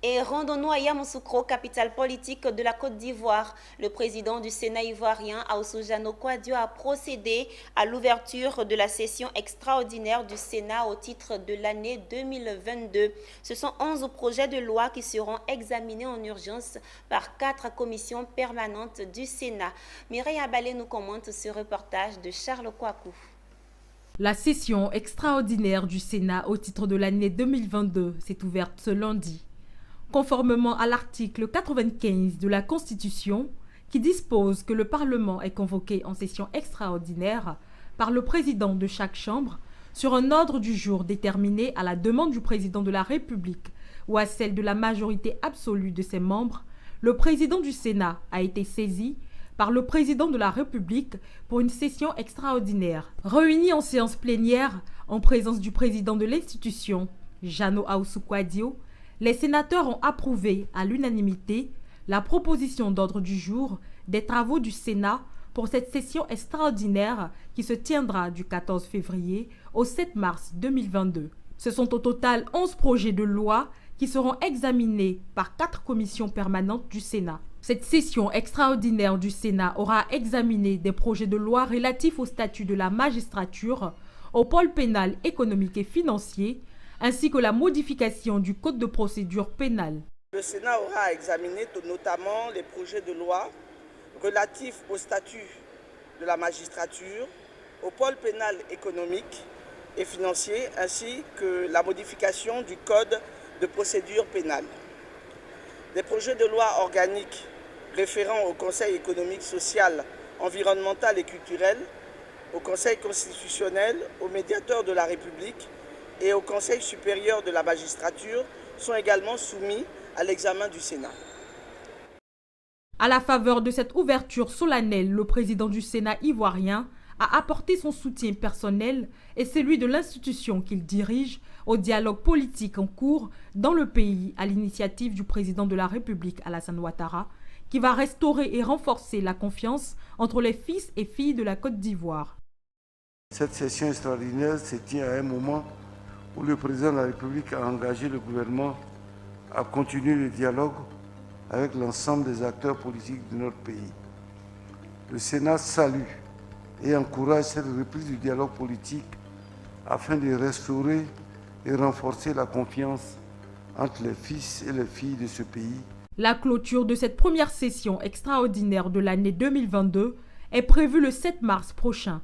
Et rendons-nous à Yamoussoukro, capitale politique de la Côte d'Ivoire. Le président du Sénat ivoirien, Aoussoujano Kouadio, a procédé à l'ouverture de la session extraordinaire du Sénat au titre de l'année 2022. Ce sont 11 projets de loi qui seront examinés en urgence par 4 commissions permanentes du Sénat. Mireille Abalé nous commente ce reportage de Charles Kouakou. La session extraordinaire du Sénat au titre de l'année 2022 s'est ouverte ce lundi. Conformément à l'article 95 de la Constitution, qui dispose que le Parlement est convoqué en session extraordinaire par le président de chaque chambre sur un ordre du jour déterminé à la demande du président de la République ou à celle de la majorité absolue de ses membres, le président du Sénat a été saisi par le président de la République pour une session extraordinaire. Réunis en séance plénière en présence du président de l'institution, Jano Aoussou Kouadio, les sénateurs ont approuvé à l'unanimité la proposition d'ordre du jour des travaux du Sénat pour cette session extraordinaire qui se tiendra du 14 février au 7 mars 2022. Ce sont au total 11 projets de loi qui seront examinés par 4 commissions permanentes du Sénat. Cette session extraordinaire du Sénat aura examiné des projets de loi relatifs au statut de la magistrature, au pôle pénal économique et financier, ainsi que la modification du Code de procédure pénale. Le Sénat aura examiné notamment les projets de loi relatifs au statut de la magistrature, au pôle pénal économique et financier, ainsi que la modification du Code de procédure pénale. Des projets de loi organiques référant au Conseil économique, social, environnemental et culturel, au Conseil constitutionnel, au médiateur de la République et au Conseil supérieur de la magistrature sont également soumis à l'examen du Sénat. À la faveur de cette ouverture solennelle, le président du Sénat ivoirien a apporté son soutien personnel et celui de l'institution qu'il dirige au dialogue politique en cours dans le pays à l'initiative du président de la République Alassane Ouattara, qui va restaurer et renforcer la confiance entre les fils et filles de la Côte d'Ivoire. Cette session extraordinaire se tient à un moment où le président de la République a engagé le gouvernement à continuer le dialogue avec l'ensemble des acteurs politiques de notre pays. Le Sénat salue et encourage cette reprise du dialogue politique afin de restaurer et renforcer la confiance entre les fils et les filles de ce pays. La clôture de cette première session extraordinaire de l'année 2022 est prévue le 7 mars prochain.